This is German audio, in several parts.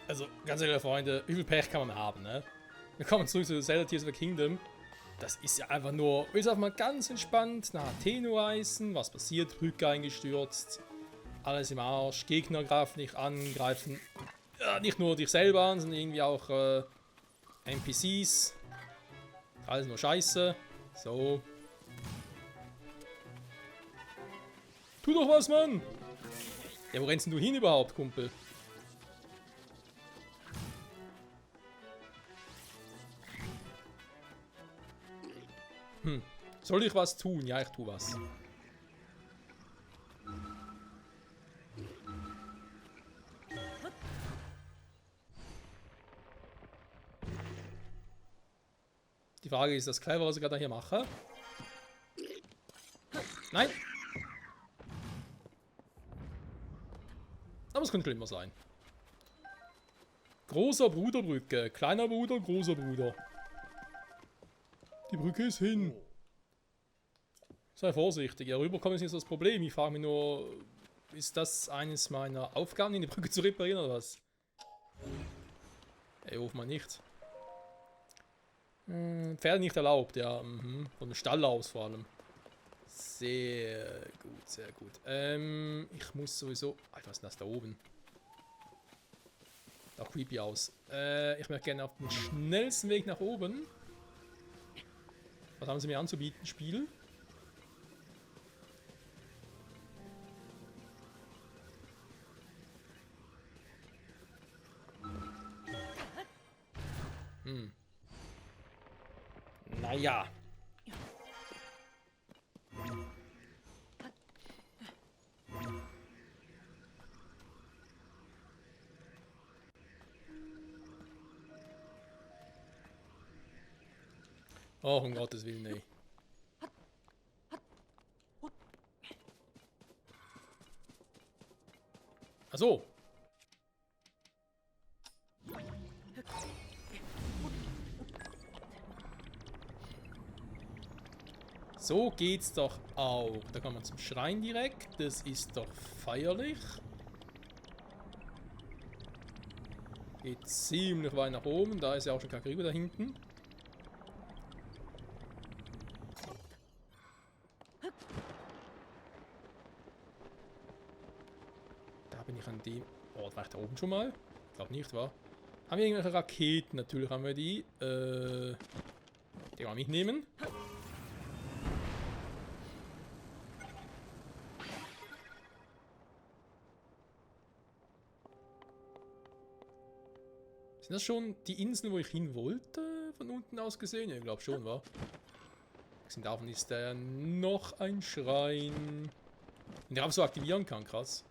Also, ganz ehrlich, Freunde, wie viel Pech kann man haben, ne? Wir kommen zurück zu Zelda Tears of the Kingdom. Das ist ja einfach nur, willst du einfach mal ganz entspannt nach Atheno reisen, was passiert, Brücke eingestürzt, alles im Arsch, Gegner greifen dich an, greifen nicht nur dich selber an, sondern irgendwie auch NPCs. Alles nur Scheiße. So. Tu doch was, Mann! Ja, wo rennst denn du hin überhaupt, Kumpel? Soll ich was tun? Ja, ich tu was. Die Frage ist, das clever, was ich gerade hier mache? Nein! Aber es könnte schlimmer sein. Großer Bruderbrücke. Kleiner Bruder, großer Bruder. Die Brücke ist hin. Sei vorsichtig. Ja, rüberkommen ist nicht das Problem. Ich frage mich nur, ist das eines meiner Aufgaben, die Brücke zu reparieren oder was? Ey, hoff mal nicht. Pferde nicht erlaubt, ja. Von dem Stall aus vor allem. Sehr gut, sehr gut. Ich muss sowieso... Alter, was ist denn das da oben? Sieht auch creepy aus. Ich möchte gerne auf den schnellsten Weg nach oben. Was haben sie mir anzubieten, Spiel? Naja. Oh, um Gottes Willen, ey. Ach so. So geht's doch auch. Da kann man zum Schrein direkt. Das ist doch feierlich. Geht ziemlich weit nach oben. Da ist ja auch schon Kakariko da hinten. Da bin ich an dem... Oh, war ich da oben schon mal? Ich glaube nicht, wa? Haben wir irgendwelche Raketen? Natürlich haben wir die. Die kann man mitnehmen. Sind das schon die Inseln, wo ich hin wollte? Von unten aus gesehen? Ja, ich glaube schon, wa? Davon ist da noch ein Schrein. Den ich auch so aktivieren kann, krass.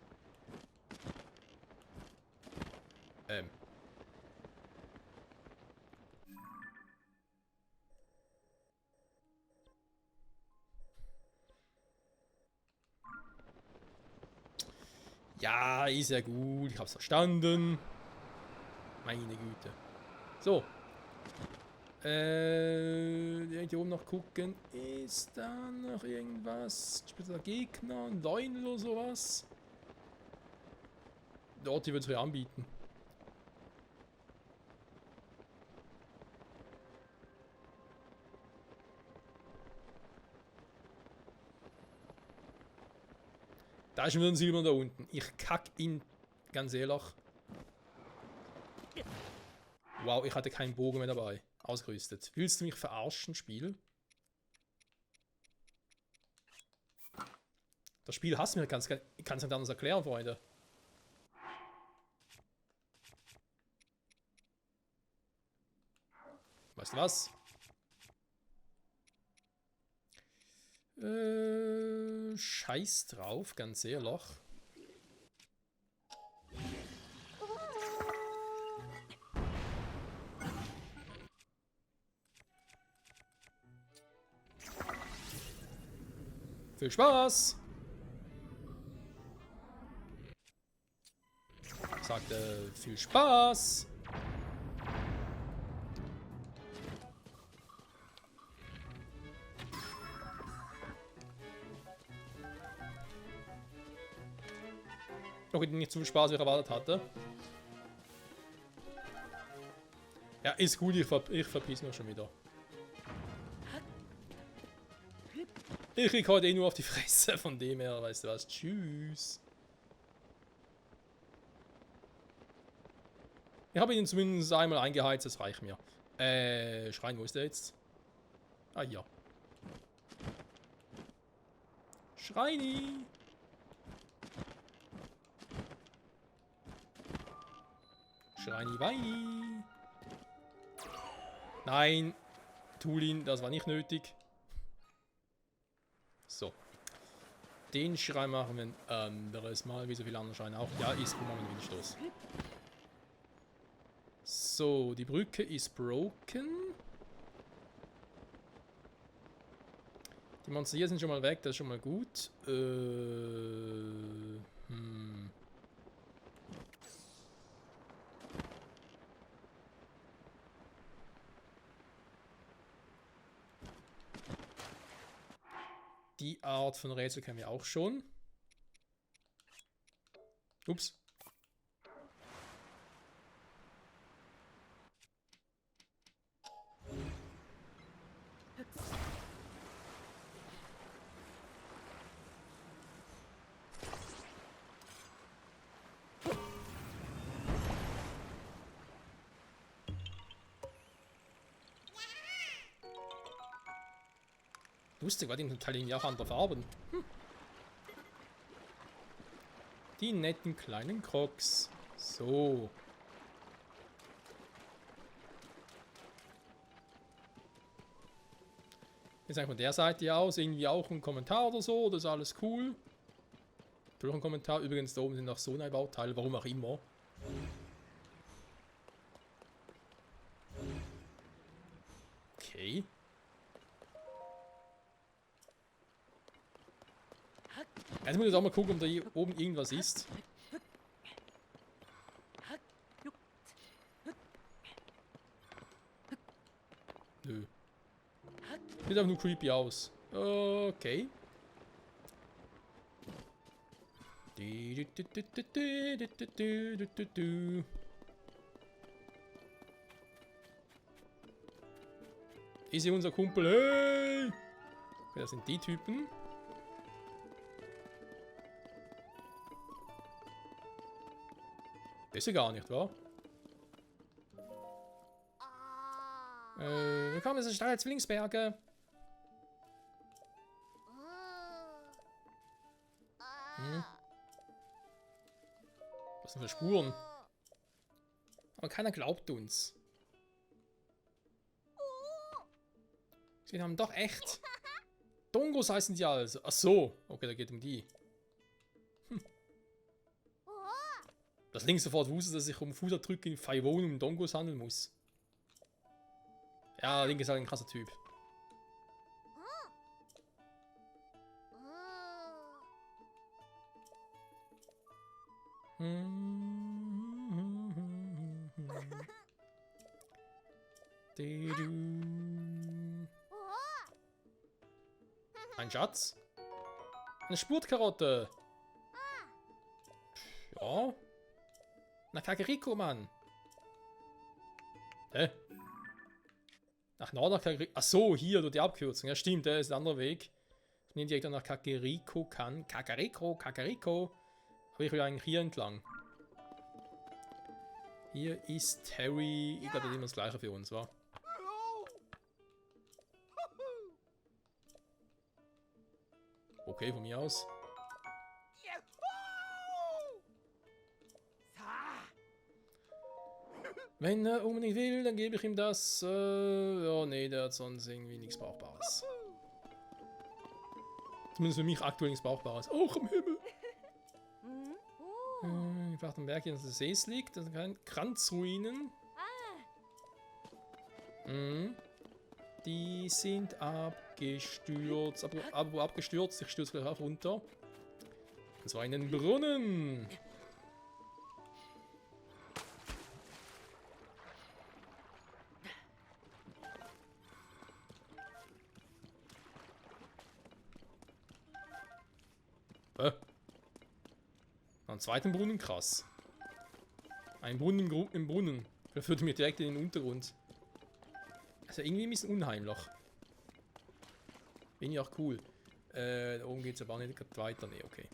Ja, ist ja gut. Ich hab's verstanden. Meine Güte. So. Hier oben noch gucken. Ist da noch irgendwas? Spezieller Gegner? Ein Leunel oder sowas? Dort, die wird es mir anbieten. Da ist schon wieder ein Silber da unten. Ich kack ihn ganz ehrlich. Wow, ich hatte keinen Bogen mehr dabei. Ausgerüstet. Willst du mich verarschen, Spiel? Das Spiel hasst mich, ich kann es nicht anders erklären, Freunde. Weißt du was? Scheiß drauf, ganz ehrlich. Viel Spaß! Ich sagte, viel Spaß! Okay, nicht so viel Spaß, wie ich erwartet hatte. Ja, ist gut, ich verpiss mich schon wieder. Ich krieg heute eh nur auf die Fresse, von dem her, weißt du was. Tschüss. Ich habe ihn zumindest einmal eingeheizt, das reicht mir. Schrein, wo ist der jetzt? Ah, hier. Schreini! Schreini Weini! Nein! Tulin, das war nicht nötig. So. Den Schrein machen wir ein anderes Mal, wie so viele andere Schreine auch. Ja, ist gut, machen wir den Windstoß. So, die Brücke ist broken. Die Monster hier sind schon mal weg, das ist schon mal gut. Die Art von Rätsel kennen wir auch schon. Ups. Lustig, war die Teil irgendwie auch andere Farben. Die netten kleinen Crocs. So. Jetzt eigentlich von der Seite aus irgendwie auch ein Kommentar oder so, oder ist alles cool? Durch ein Kommentar. Übrigens, da oben sind noch Sonai-Bauteile, warum auch immer. Okay. Jetzt muss ich auch mal gucken, ob da hier oben irgendwas ist. Nö. Sieht aber nur creepy aus. Okay. Ist hier unser Kumpel? Hey! Okay, das sind die Typen. Das ist ja gar nicht, wahr? Willkommen, das ist Stadt Zwillingsberge. Was sind für Spuren? Aber keiner glaubt uns. Sie haben doch echt. Dongos heißen die also. Ach so. Okay, da geht um die. Das Link sofort wusste, dass ich um Fußabdrücke in Faiwon um Dongos handeln muss. Ja, Link ist halt ein krasser Typ. Ein Schatz? Eine Spurtkarotte. Ja. Na, Kageriko, Mann. Hä? Nach Norden nach Kageriko. Ach so, hier, durch die Abkürzung. Ja, stimmt, der ist ein anderer Weg. Ich nehme direkt nach Kageriko kann. Kageriko. Aber ich will eigentlich hier entlang. Hier ist Harry. Ich glaube, das ist immer das Gleiche für uns, wa? Okay, von mir aus. Wenn er unbedingt will, dann gebe ich ihm das. Ja, nee, der hat sonst irgendwie nichts Brauchbares. Zumindest für mich aktuell nichts Brauchbares. Auch am Himmel! Ich brauche den Berg hier, dass der See liegt. Das sind keine Kranzruinen. Die sind abgestürzt. Aber abgestürzt? Ich stürze gleich auch runter. Und zwar in den Brunnen. Einen zweiten Brunnen, krass. Ein Brunnen im Brunnen. Der führte mich direkt in den Untergrund. Also irgendwie ein bisschen unheimlich. Bin ich auch cool. Da oben geht es aber auch nicht gerade weiter. Nee, okay.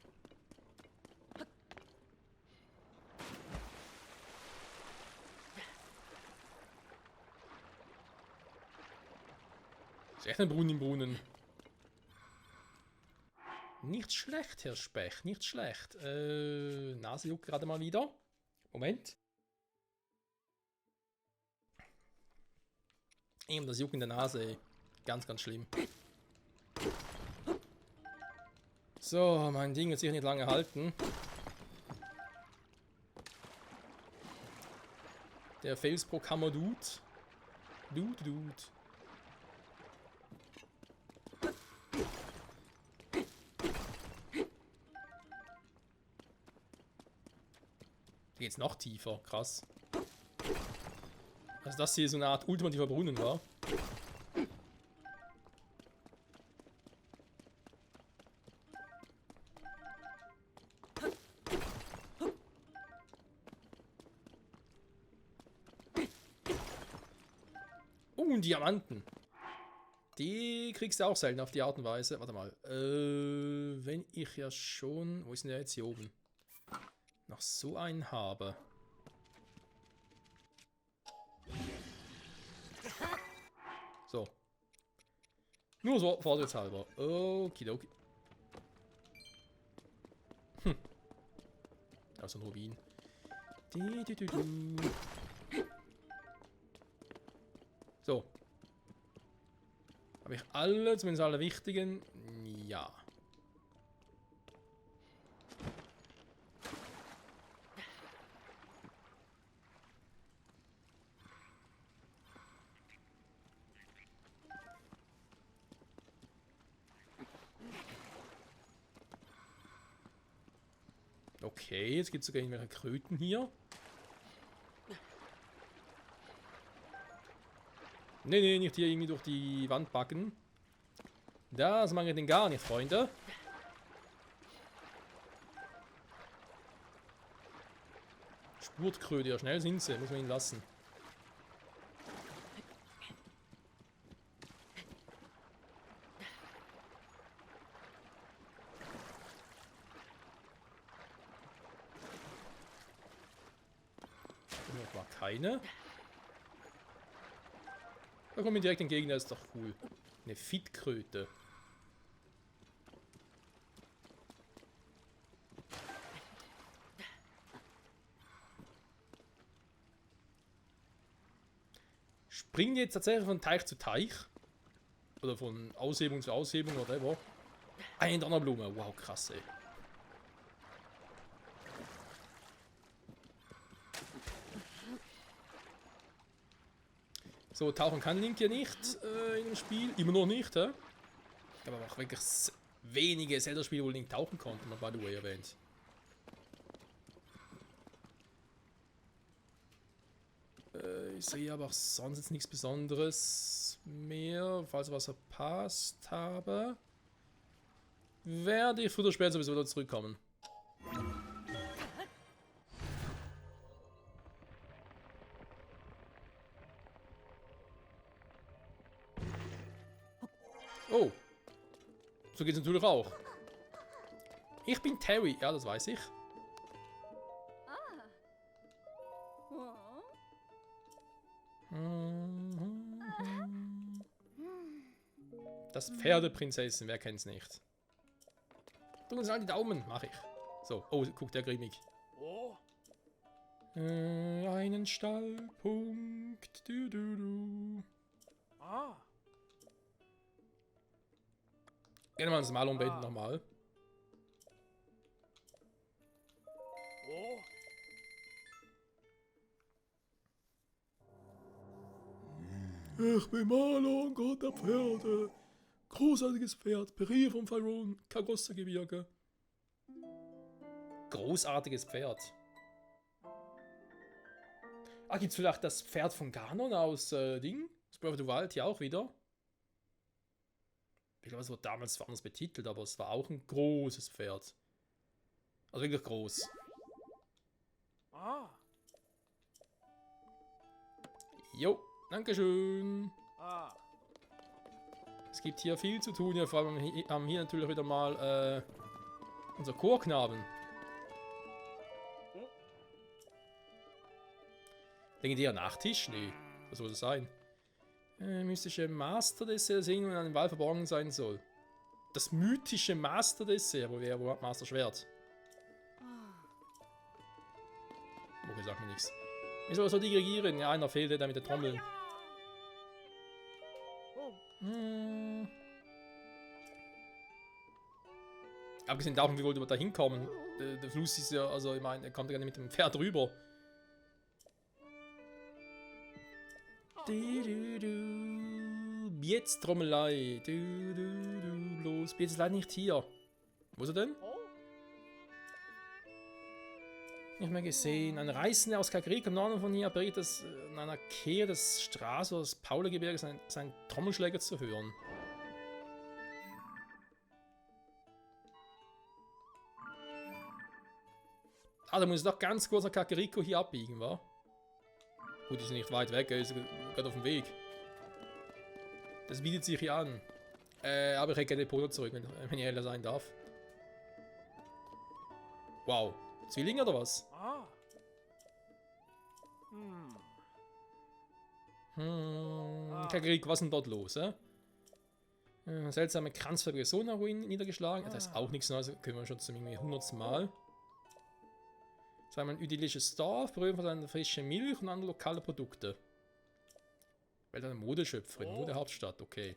Ist echt ein Brunnen im Brunnen. Nicht schlecht, Herr Specht, nicht schlecht. Nase juckt gerade mal wieder. Moment. Eben das Jucken in der Nase, ey. Ganz, ganz schlimm. So, mein Ding wird sich nicht lange halten. Der Fails-Programmer Dude. Dude. Hier geht's noch tiefer, krass. Also das hier so eine Art ultimativer Brunnen war. Und Diamanten. Die kriegst du auch selten auf die Art und Weise. Warte mal. Wenn ich ja schon... Wo ist denn der jetzt hier oben? Noch so einen habe. So. Nur so, vorsichtshalber. Okidoki. Also ein Rubin. So. Habe ich alle, zumindest alle wichtigen? Ja. Okay, jetzt gibt es sogar irgendwelche Kröten hier. Nee, nicht hier irgendwie durch die Wand backen. Das mag ich denn gar nicht, Freunde. Spurtkröte, ja, schnell sind sie, muss man ihn lassen. Hier war keine. Da kommt mir direkt entgegen, das ist doch cool. Eine Fitkröte. Springen jetzt tatsächlich von Teich zu Teich. Oder von Aushebung zu Aushebung, whatever. Eine Donnerblume. Wow, krass, ey. So, tauchen kann Link ja nicht in dem Spiel. Immer noch nicht, hä? Ich habe aber auch wirklich wenige Zelda-Spiele, wo Link tauchen konnte, mal by the way erwähnt. Ich sehe aber auch sonst jetzt nichts Besonderes mehr. Falls ich was verpasst habe, werde ich früher oder später sowieso wieder zurückkommen. Oh. So geht es natürlich auch. Ich bin Terry. Ja, das weiß ich. Das Pferdeprinzessin, wer kennt's nicht? Drück uns alle die Daumen, mach ich. So, oh, guckt der grimmig. Einen Stallpunkt. Gerne mal ins Mal umbetten nochmal. Ich bin Marlon, Gott der Pferde. Großartiges Pferd, Peri vom Faron, Kagossa-Gebirge. Großartiges Pferd. Ah, gibt's vielleicht das Pferd von Ganon aus Ding? Das Breath of the Wild hier auch wieder? Ich glaube, es wurde damals zwar anders betitelt, aber es war auch ein großes Pferd. Also wirklich groß. Jo, dankeschön. Es gibt hier viel zu tun. Ja, vor allem haben hier natürlich wieder mal unser Chorknaben. Legendärer Nachtisch? Nee, was soll das sein? Mystische Master-Dessert sehen und in einem Wald verborgen sein soll. Das mythische Master-Dessert, wo hat Master Schwert? Okay, sagt mir nichts. Wie soll er so dirigieren? Ja, einer fehlt, der mit der Trommel. Abgesehen davon, wie wollte man da hinkommen? Der Fluss ist ja, also ich meine, er kommt ja gar nicht mit dem Pferd rüber. Jetzt Trommelei. Bloß, jetzt leider nicht hier. Wo ist er denn? Nicht mehr gesehen. Ein Reisender aus Kagrika im Norden von hier berichtet, dass an einer Kehr des Straße oder des Paulergebirges sein Trommelschläger zu hören. Ah, da muss ich doch ganz kurz nach Kakariko hier abbiegen, wa? Gut, ist nicht weit weg, er ist gerade auf dem Weg. Das bietet sich hier an. Aber ich hätte gerne den Polo zurück, wenn ich ehrlich sein darf. Wow. Zwillinge oder was? Kakariko, was ist denn dort los, seltsame kranzförmige Sonarruin niedergeschlagen. Das ist auch nichts Neues, können wir schon zum irgendwie 100. Mal. Zweimal ein idyllisches Dorf, berühmt von seiner frischen Milch und andere lokale Produkte. Welt einer Modeschöpferin, Modehauptstadt, okay.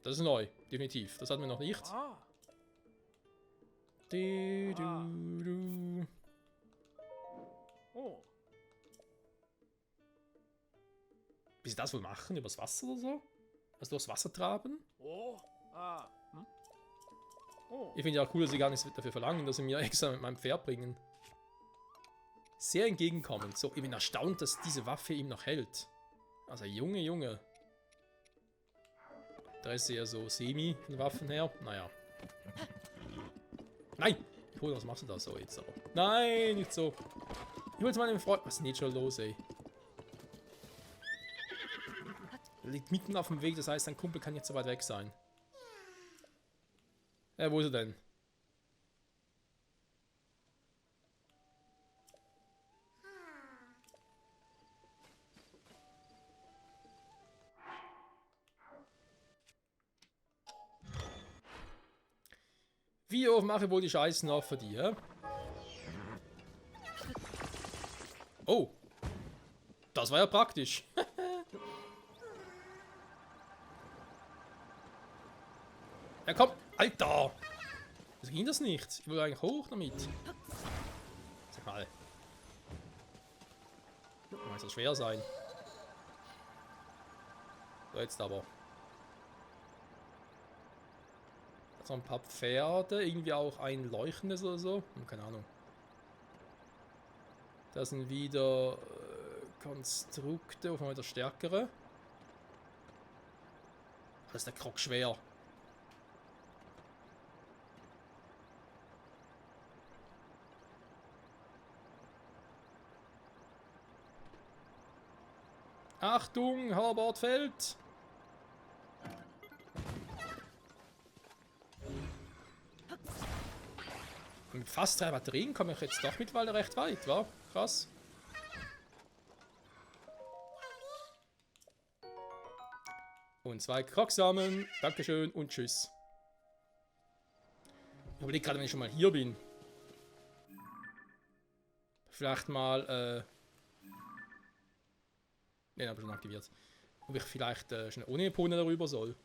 Das ist neu, definitiv. Das hatten wir noch nicht. Wie sie das wohl machen? Übers Wasser oder so? Also durchs Wasser traben? Ich finde ja auch cool, dass sie gar nichts dafür verlangen, dass sie mir extra mit meinem Pferd bringen. Sehr entgegenkommend. So, ich bin erstaunt, dass diese Waffe ihm noch hält. Also, Junge. Da ist sie ja so semi von den Waffen her. Naja. Nein! Cool, was machst du da so jetzt aber? Nein, nicht so. Ich will jetzt mal einen Freund. Was ist denn jetzt schon los, ey? Er liegt mitten auf dem Weg, das heißt, sein Kumpel kann nicht so weit weg sein. Wo ist er denn? Wie oft mache ich wohl die Scheiße noch für die, hä? Oh. Das war ja praktisch. Ja, komm. Alter. Wieso ging das nicht? Ich will eigentlich hoch damit. Sag mal. Muss das schwer sein. So, jetzt aber. So ein paar Pferde, irgendwie auch ein leuchtendes oder so. Keine Ahnung. Da sind wieder Konstrukte, auf einmal der stärkere. Das ist der Krog schwer. Achtung, Halbord fällt! Mit fast 3 Batterien komme ich jetzt doch mittlerweile recht weit, wa? Krass. Und 2 Krocksamen. Dankeschön und tschüss. Ich überlege gerade, wenn ich schon mal hier bin. Vielleicht mal, den habe ich schon aktiviert. Ob ich vielleicht schnell ohne Epone darüber soll.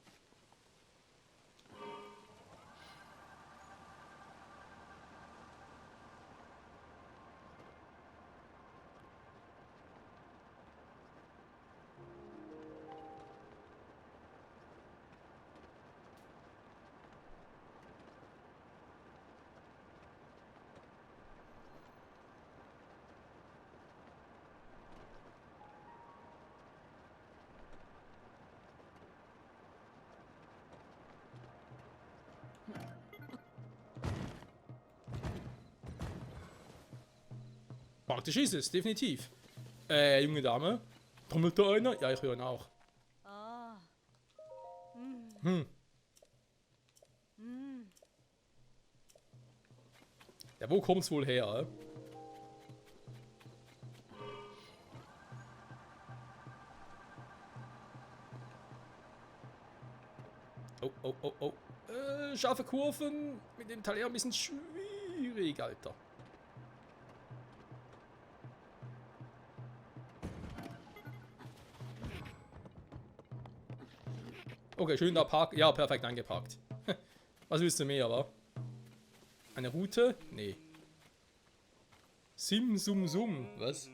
Praktisch ist es, definitiv. Junge Dame, Trommelt da einer? Ja, ich höre ihn auch. Hm. Ja, wo kommt's wohl her? Oh, oh, oh, oh. Scharfe Kurven mit dem Taler ein bisschen schwierig, Alter. Okay, schön da parken. Ja, perfekt angeparkt. Was willst du mehr, wa? Eine Route? Nee. Sim, sum, sum. Was?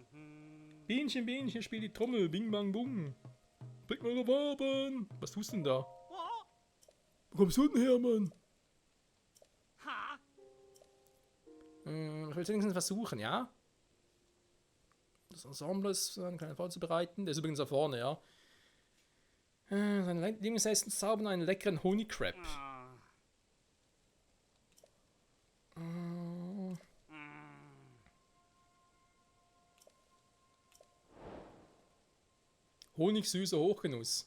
Bienchen, Bienchen, spiel die Trommel. Bing, bang, bum. Bring mal Waben. Was tust du denn da? Wo kommst du denn her, Mann? Ich will es wenigstens versuchen, ja? Das Ensemble ist eine kleine vorzubereiten. Der ist übrigens da vorne, ja. Sein Lieblingsessen zaubern einen leckeren Honigcrab. Honigsüßer Hochgenuss.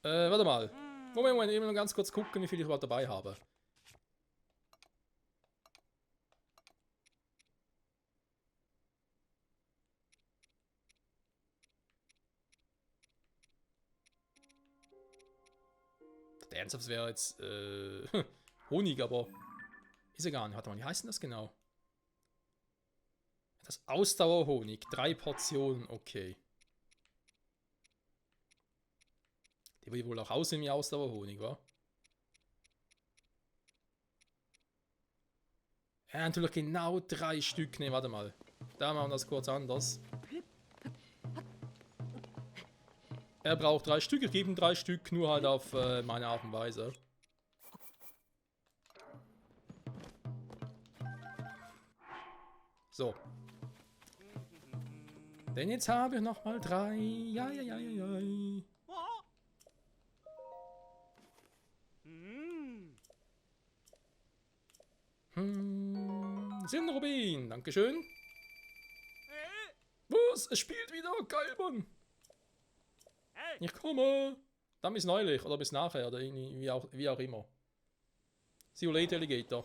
Warte mal. Moment, ich will noch ganz kurz gucken, wie viel ich überhaupt dabei habe. Ernsthaft wäre jetzt Honig, aber ist ja gar nicht. Warte mal, wie heißt denn das genau? Das Ausdauerhonig. 3 Portionen, okay. Die will wohl auch aussehen wie Ausdauerhonig, wa? Ja, natürlich genau 3 Stück. Ne, warte mal. Da machen wir das kurz anders. Er braucht 3 Stück, ich gebe ihm 3 Stück, nur halt auf meine Art und Weise. So. Denn jetzt habe ich nochmal 3. Ja, ja, ja, ja, ja. Sinnrubin, dankeschön. Was? Es spielt wieder? Geil, Mann. Ich komme. Dann bis neulich oder bis nachher oder wie auch immer. See you later, Alligator.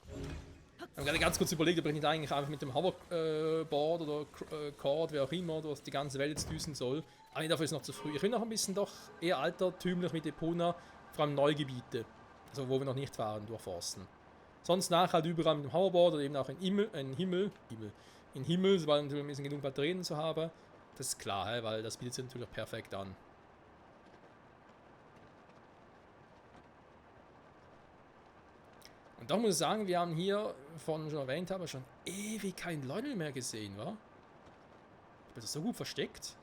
Ich habe gerade ganz kurz überlegt, ob ich nicht eigentlich einfach mit dem Hoverboard oder Cord, wie auch immer, durch die ganze Welt jetzt düsen soll. Aber dafür ist es noch zu früh. Ich will noch ein bisschen doch eher altertümlich mit Epona, vor allem Neugebiete. Also wo wir noch nicht fahren, durchforsten. Sonst nachher halt überall mit dem Hoverboard oder eben auch in Himmel, sobald wir ein bisschen genug Batterien zu haben. Das ist klar, weil das bietet sich natürlich perfekt an. Und doch muss ich sagen, wir haben hier, vorhin schon erwähnt habe, schon ewig kein Leute mehr gesehen, wa? Ich bin das so gut versteckt.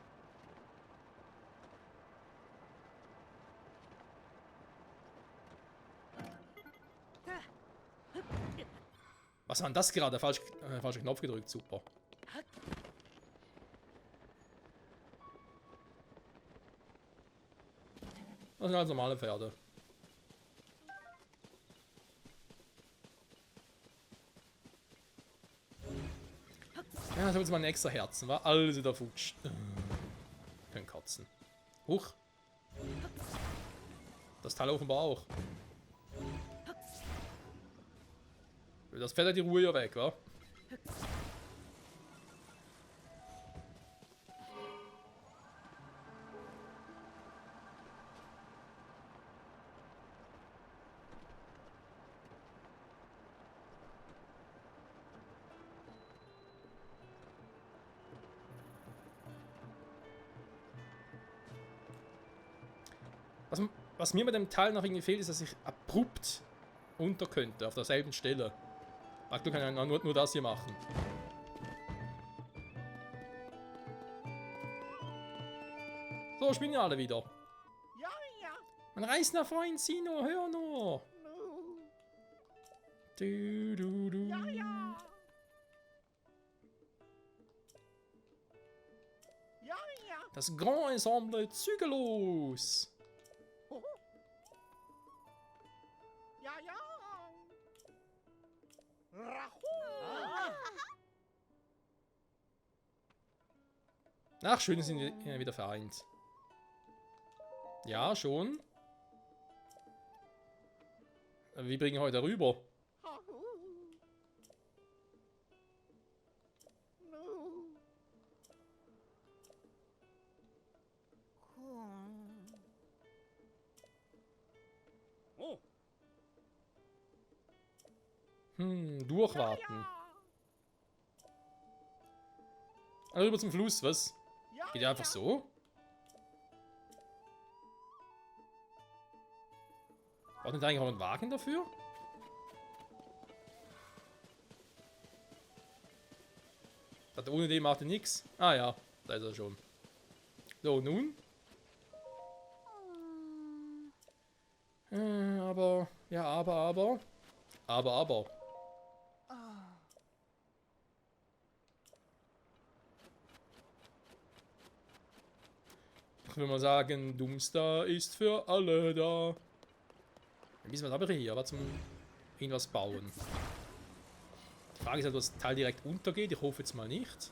Was war denn das gerade? Falscher Knopf gedrückt, super. Das sind halt normale Pferde. Ja, das haben jetzt mal ein extra Herzen, war alles wieder futsch. Können kotzen. Huch. Das Teil offenbar auch. Das fährt ja die Ruhe ja weg, wa? Was mir bei dem Teil noch irgendwie fehlt, ist, dass ich abrupt unter könnte, auf derselben Stelle. Aktuell kann ich nur das hier machen. So, spielen ja alle wieder. Ja, ja. Mein reißender Freund Sino, hör nur. Du, du, du. Ja, ja. Ja, ja. Das Grand Ensemble zügellos. Oh. Ja, ja. Rahu. Ach, schön, sind wir wieder vereint. Ja, schon. Aber wie bringen wir heute rüber? Hahu. No. Oh. Durchwarten. Also rüber zum Fluss, was? Ja, Geht ja einfach so? Braucht nicht eigentlich auch einen Wagen dafür? Das ohne den macht er nix. Ah ja, da ist er schon. So, nun? Aber. Ja, aber. Aber. Ich würde mal sagen, Doomstar ist für alle da. Dann müssen wir aber hier, aber zum irgendwas bauen. Die Frage ist halt, ob das Teil direkt untergeht. Ich hoffe jetzt mal nicht.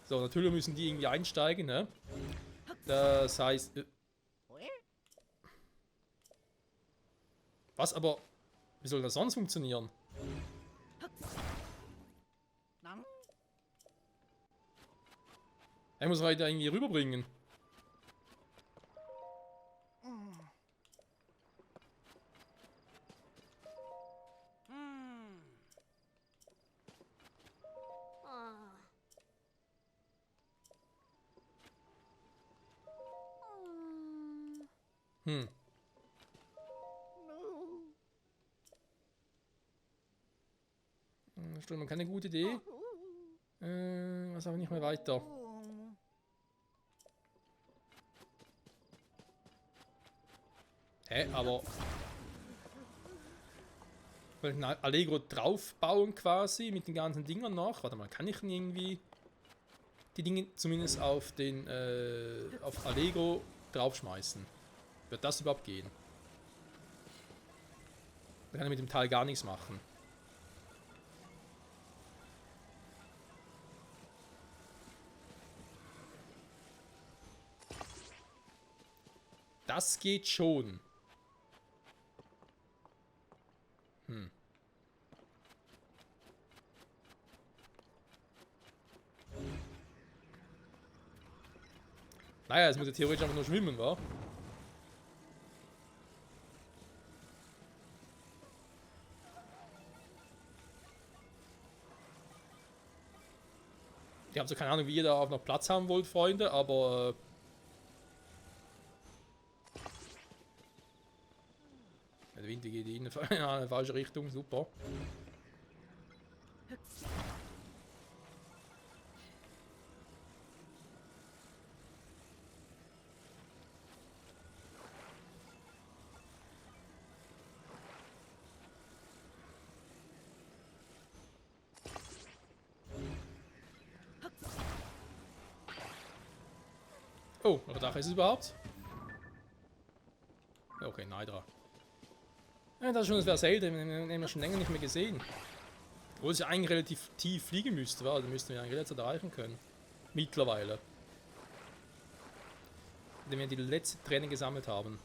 So, natürlich müssen die irgendwie einsteigen, ne? Das heißt... was aber... Wie soll das sonst funktionieren? Er muss halt irgendwie rüberbringen. Stimmt, man keine gute Idee. Was aber nicht mehr weiter. Hä, aber... Will ich ein Allegro draufbauen quasi mit den ganzen Dingern noch? Warte mal, kann ich denn irgendwie die Dinge zumindest auf den auf Allegro draufschmeißen? Wird das überhaupt gehen? Da kann ich mit dem Teil gar nichts machen. Das geht schon. Naja, es muss ja theoretisch einfach nur schwimmen, wa? Ich habe so keine Ahnung, wie ihr da auch noch Platz haben wollt, Freunde, aber... der Wind geht in eine falsche Richtung, super. Oh, aber da ist es überhaupt? Okay, Nydra. Ja, das ist schon, das wäre selten, den haben wir schon länger nicht mehr gesehen. Obwohl es ja eigentlich relativ tief fliegen müsste, wa? Da müssten wir eigentlich relativ erreichen können. Mittlerweile. Indem wir die letzte Träne gesammelt haben.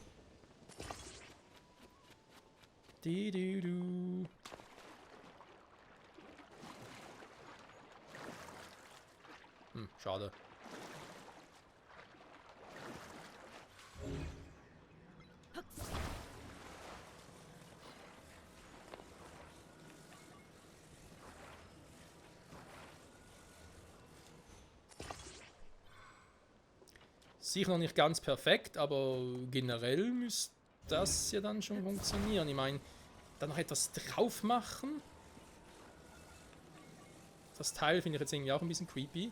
Schade. Sicher noch nicht ganz perfekt, aber generell müsste das ja dann schon funktionieren. Ich meine, dann noch etwas drauf machen. Das Teil finde ich jetzt irgendwie auch ein bisschen creepy.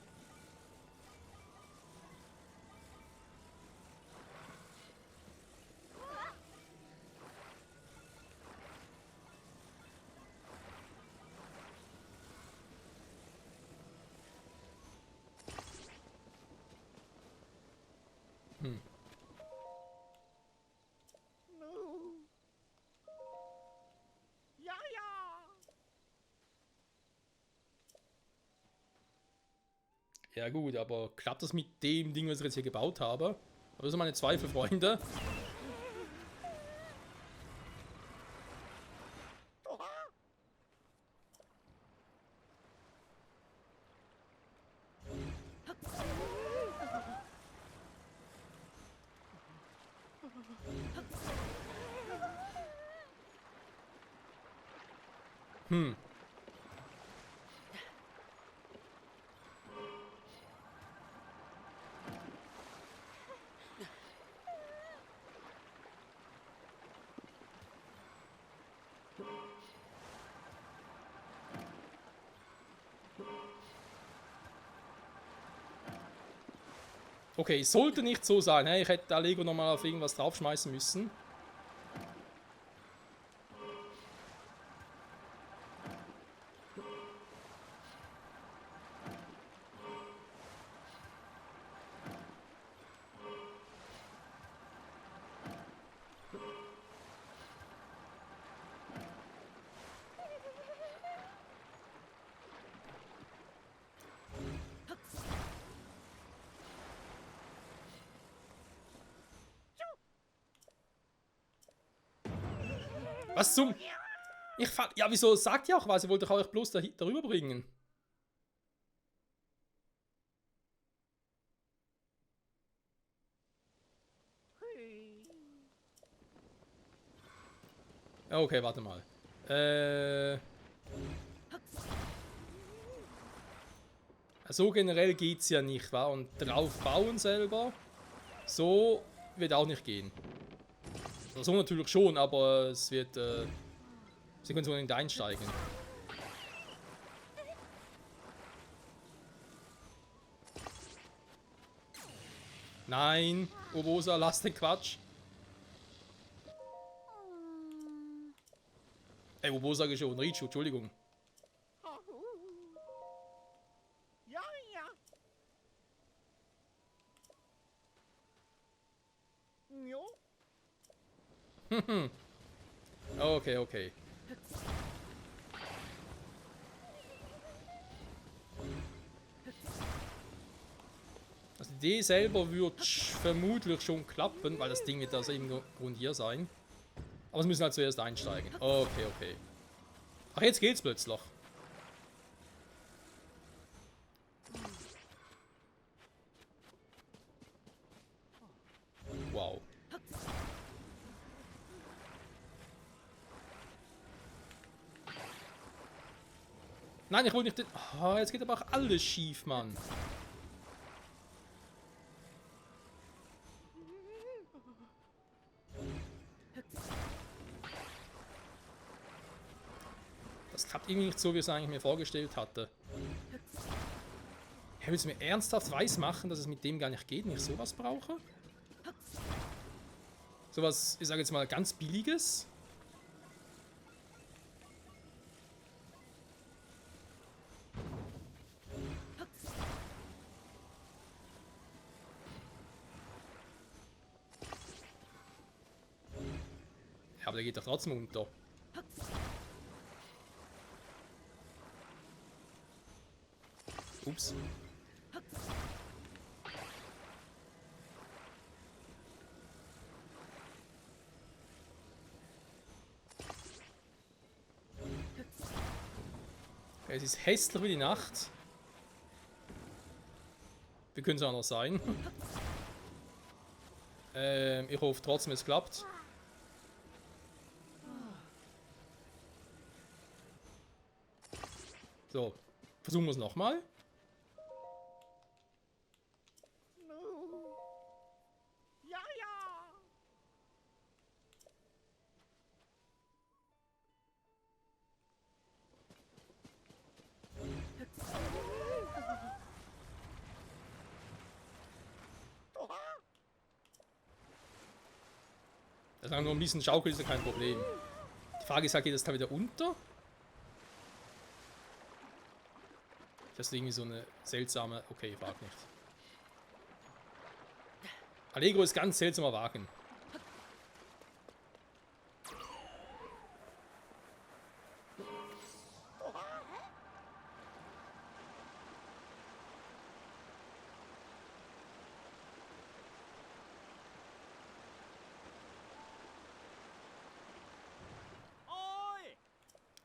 No. Ja, ja. Ja gut, aber klappt das mit dem Ding, was ich jetzt hier gebaut habe? Aber das sind meine Zweifel, Freunde. Hm. Okay, es sollte nicht so sein. Hey, ich hätte da Lego nochmal auf irgendwas draufschmeißen müssen. Was zum... Ich fand... Ja, wieso sagt ihr auch was? Ihr wollt doch euch bloß darüber bringen. Okay, warte mal. So generell geht's ja nicht, wa? Und drauf bauen selber, so wird auch nicht gehen. Also so natürlich schon, aber es wird... Sie können so nicht einsteigen. Nein, Urbosa, lass den Quatsch. Urbosa sage ich schon, Richu, Entschuldigung. Ja, ja. Jo. Okay, okay. Also die Idee selber wird vermutlich schon klappen, weil das Ding wird aus irgendeinem Grund hier sein. Aber es müssen halt zuerst einsteigen. Okay, okay. Ach, jetzt geht's plötzlich. Wow. Nein, ich wollte nicht den... Oh, jetzt geht aber auch alles schief, Mann. Das klappt irgendwie nicht so, wie ich es eigentlich mir vorgestellt hatte. Ich will es mir ernsthaft weiß machen, dass es mit dem gar nicht geht, wenn ich sowas brauche. Sowas, ich sage jetzt mal, ganz billiges. Ja, aber der geht doch trotzdem unter. Ups. Es ist hässlich wie die Nacht. Wie könnte es anders sein? Ich hoffe trotzdem, es klappt. So, versuchen wir es nochmal. Ja, ja. Also nur ein bisschen schaukeln ist ja kein Problem. Die Frage ist halt, geht das da wieder unter? Das ist irgendwie so eine seltsame... Okay, frag nicht. Allegro ist ganz seltsamer Wagen.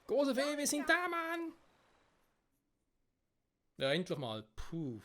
Große Fee, wir sind da, Mann! Ja, endlich mal. Puh.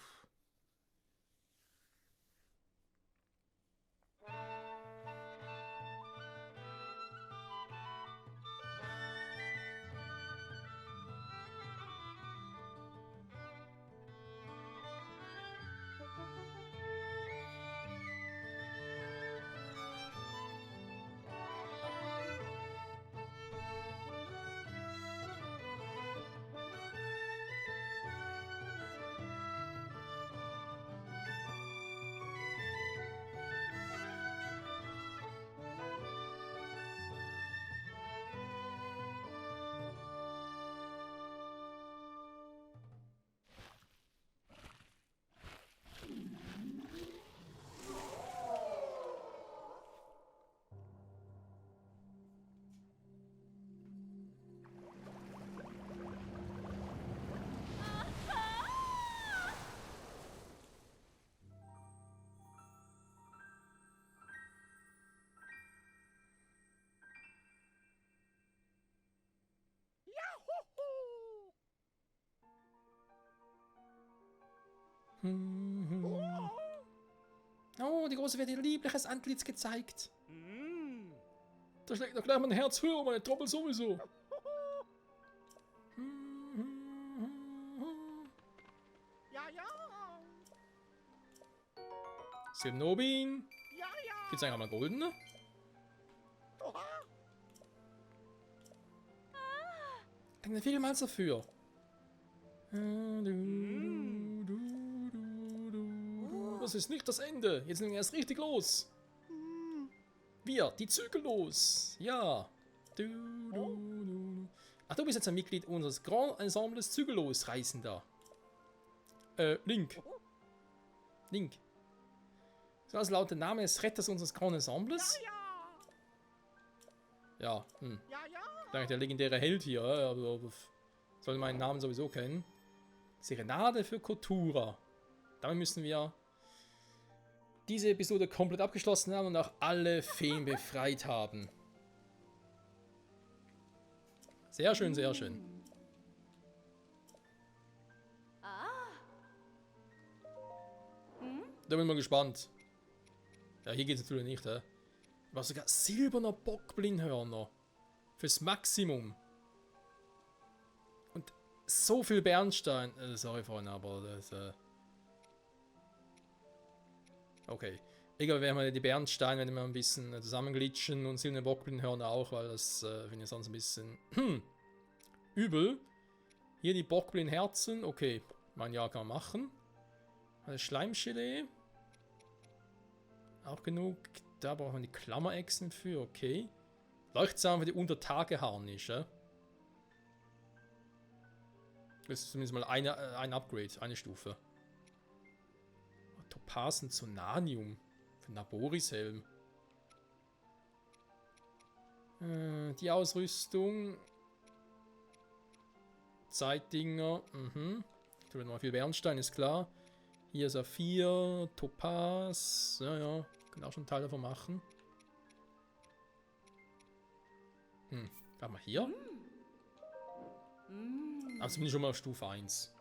Juhu. Oh, die Große wird ihr liebliches Antlitz gezeigt. Mm. Da schlägt doch gleich mein Herz höher, meine Trommel sowieso. Ja, ja. Silnobin. Ja, ja. Gibt's eigentlich auch mal goldene? Oha. Danke vielmals dafür. Das ist nicht das Ende. Jetzt legen wir erst richtig los. Wir, die Zügellos. Ja. Ach, du bist jetzt ein Mitglied unseres Grand Ensembles Zügellos Reisender. Link. Link. So, also laut der Name des Retters unseres Grand Ensembles. Ja. Ja, Ja, ja. eigentlich der legendäre Held hier, aber soll meinen Namen sowieso kennen. Serenade für Kotura. Damit müssen wir diese Episode komplett abgeschlossen haben und auch alle Feen befreit haben. Sehr schön, sehr schön. Da bin ich mal gespannt. Ja, hier geht es natürlich nicht, hä? Aber sogar silberner Bockblindhörner. Fürs Maximum. Und so viel Bernstein. Sorry, Freunde, aber das, okay. Egal, werden wir die Bernsteine, wenn wir ein bisschen zusammenglitschen und silberne Bockblindhörner auch, weil das finde ich sonst ein bisschen übel. Hier die Bockblindherzen. Okay, mein Jahr kann man machen. Das Schleimgelee. Auch genug. Da brauchen wir die Klammerechsen für. Okay. Leuchtsam für die Untertageharnische. Das ist zumindest mal ein Upgrade, eine Stufe. Topasen Zonanium. Für Naboris Helm. Die Ausrüstung. Zeitdinger. Da wird noch viel Bernstein, ist klar. Hier Saphir, Topaz. Ja, ja. Können auch schon einen Teil davon machen. Warte mal, hier? Also bin ich schon mal auf Stufe 1.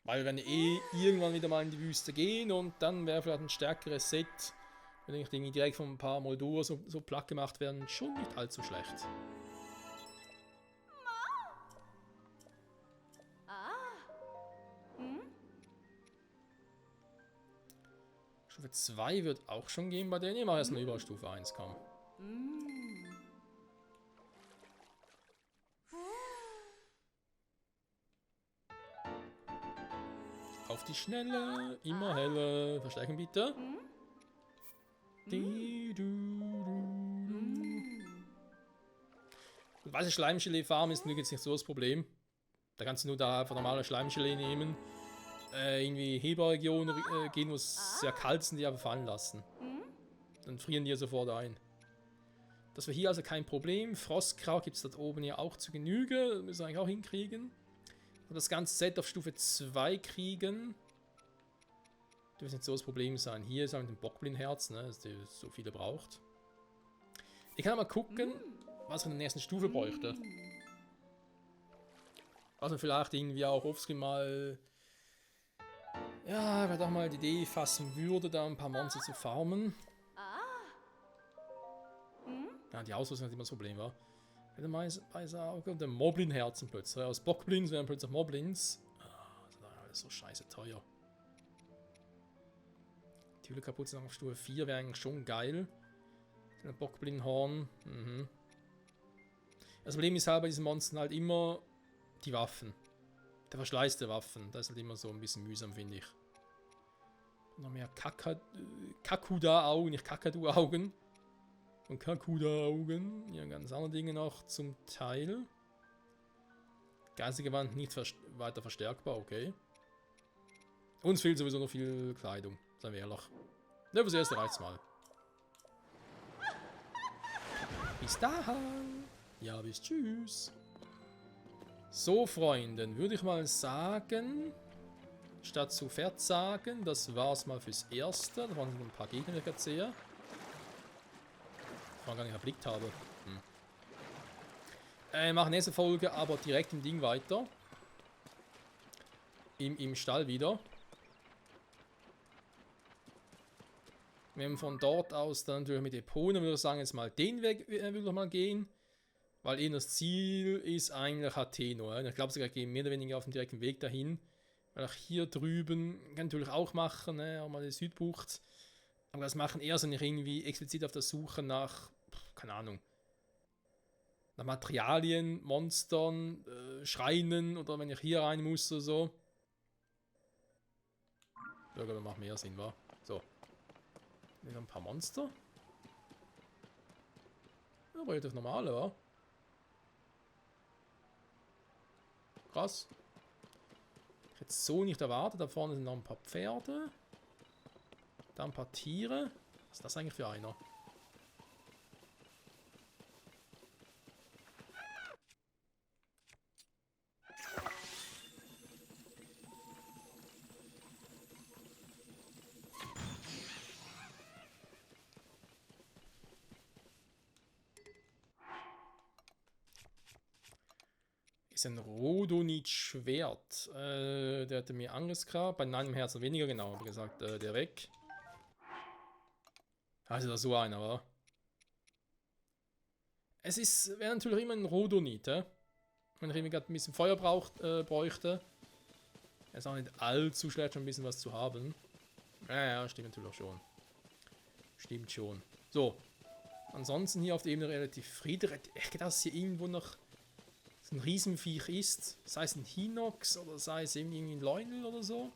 Weil wir werden eh irgendwann wieder mal in die Wüste gehen und dann wäre vielleicht ein stärkeres Set, wenn ich irgendwie direkt von ein paar Moldor so platt gemacht werden, schon nicht allzu schlecht. Stufe 2 wird auch schon gehen bei denen. Ich mache erstmal über Stufe 1, komm. Auf die Schnelle, immer helle. Verstärken bitte. Und weiße Schleimgelee-Farm ist jetzt nicht so das Problem. Da kannst du nur da einfach normale Schleimgelee nehmen. Irgendwie Heberregionen gehen, wo es sehr kalt ist und die einfach fallen lassen. Dann frieren die ja sofort ein. Das wäre hier also kein Problem. Frostkraut gibt es dort oben ja auch zu Genüge. Das müssen wir eigentlich auch hinkriegen. Und das ganze Set auf Stufe 2 kriegen. Dürfte nicht so das Problem sein. Hier ist auch mit dem Bockblindherz, ne, dass der so viele braucht. Ich kann mal gucken, was ich in der nächsten Stufe bräuchte. Was man vielleicht irgendwie auch offscreen mal... Ja, vielleicht auch mal die Idee fassen würde, da ein paar Monster zu farmen. Ja, die Ausrüstung hat immer das Problem, war. Wieder Maiserauge und ein Moblin-Herzen plötzlich. Aus Bockblins werden plötzlich Moblins. Das ist alles so scheiße teuer. Die Hülle kaputt sind auf Stufe 4 wäre eigentlich schon geil. Ein Bockblin-Horn. Das Problem ist halt bei diesen Monstern halt immer die Waffen. Der Verschleiß der Waffen. Das ist halt immer so ein bisschen mühsam, finde ich. Noch mehr Kakuda-Augen, nicht Kakadu-Augen. Und Kakuda-Augen. Ja, ganz andere Dinge noch zum Teil. Geistige Wand nicht weiter verstärkbar, okay. Uns fehlt sowieso noch viel Kleidung, seien wir ehrlich. Ne, fürs erste reicht's mal. Bis dahin. Ja, bis tschüss. So, Freunden, würde ich mal sagen, statt zu verzagen, das war's mal fürs Erste. Da waren ein paar Gegner, die ich gerade sehe. Ich gar nicht erblickt habe. Machen nächste Folge aber direkt im Ding weiter. Im Stall wieder. Wenn wir von dort aus dann natürlich mit Epona, würde ich sagen, jetzt mal den Weg würde ich mal gehen. Weil eben das Ziel ist eigentlich Hateno. Ich glaube sogar, gehen mehr oder weniger auf dem direkten Weg dahin. Weil auch hier drüben kann natürlich auch machen, ne? Auch mal die Südbucht. Aber das machen eher so nicht irgendwie explizit auf der Suche nach, keine Ahnung, nach Materialien, Monstern, Schreinen oder wenn ich hier rein muss oder so. Ja, das macht mehr Sinn, wa? So. Wieder ein paar Monster. Ja, relativ normale, wa? Krass. Ich hätte es so nicht erwartet. Da vorne sind noch ein paar Pferde. Da ein paar Tiere. Was ist das eigentlich für einer? Ist ein Rodonit-Schwert. Der hatte mir Angst gehabt. Bei einem Herzen weniger, genau. Wie gesagt, der weg. Also da so einer, oder? Wäre natürlich immer ein Rodonit, wenn ich gerade ein bisschen Feuer bräuchte. Ist auch nicht allzu schlecht, schon ein bisschen was zu haben. Ja, stimmt natürlich auch schon. Stimmt schon. So. Ansonsten hier auf der Ebene relativ friedlich. Ich gedacht, dass hier irgendwo noch so ein Riesenviech ist. Sei es ein Hinox oder sei es irgendwie ein Leunel oder so.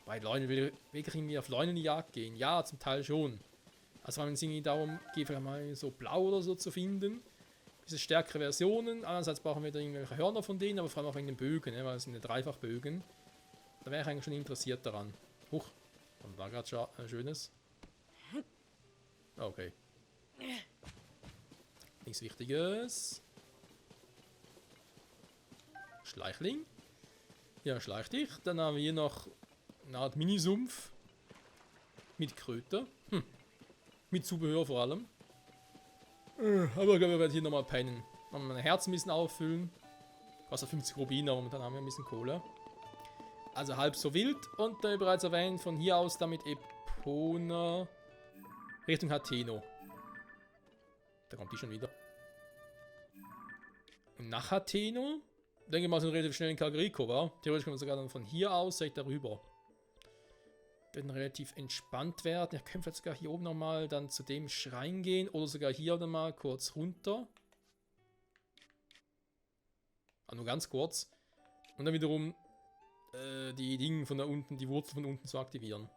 Bei Leunel will wirklich irgendwie auf Leunenjagd gehen. Ja, zum Teil schon. Also wenn es irgendwie darum geht, vielleicht mal so blau oder so zu finden. Diese stärkere Versionen. Andererseits brauchen wir da irgendwelche Hörner von denen, aber vor allem auch wegen den Bögen, weil es sind ja Dreifachbögen. Da wäre ich eigentlich schon interessiert daran. Huch, und da gerade ein schönes. Okay. Nichts Wichtiges. Schleichling. Ja, schleich dich. Dann haben wir hier noch eine Art Minisumpf. Mit Kröte. Mit Zubehör vor allem. Aber ich glaube, wir werden hier nochmal pennen. Nochmal mein Herz ein bisschen auffüllen. Kostet 50 Rubine, und dann haben wir ein bisschen Kohle. Also halb so wild. Und bereits erwähnt, von hier aus damit Epona Richtung Hateno. Da kommt die schon wieder. Und nach Hateno, denke ich mal, sind relativ schnell in Kageriko, wa? Theoretisch können wir sogar dann von hier aus direkt darüber. Werden relativ entspannt werden. Ich könnte vielleicht sogar hier oben nochmal dann zu dem Schrein gehen. Oder sogar hier dann mal kurz runter. Aber nur ganz kurz. Und dann wiederum die Dinge von da unten, die Wurzel von unten zu aktivieren.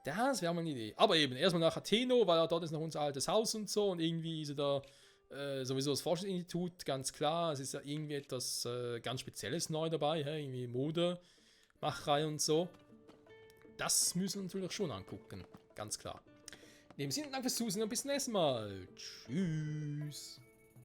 Das wäre mal eine Idee. Aber eben, erstmal nach Hateno, weil dort ist noch unser altes Haus und so. Und irgendwie ist da sowieso das Forschungsinstitut, ganz klar. Es ist ja irgendwie etwas ganz Spezielles neu dabei. Irgendwie Mode, Macherei und so. Das müssen wir natürlich schon angucken. Ganz klar. In dem Sinne, danke fürs Zusehen und bis zum nächsten Mal. Tschüss.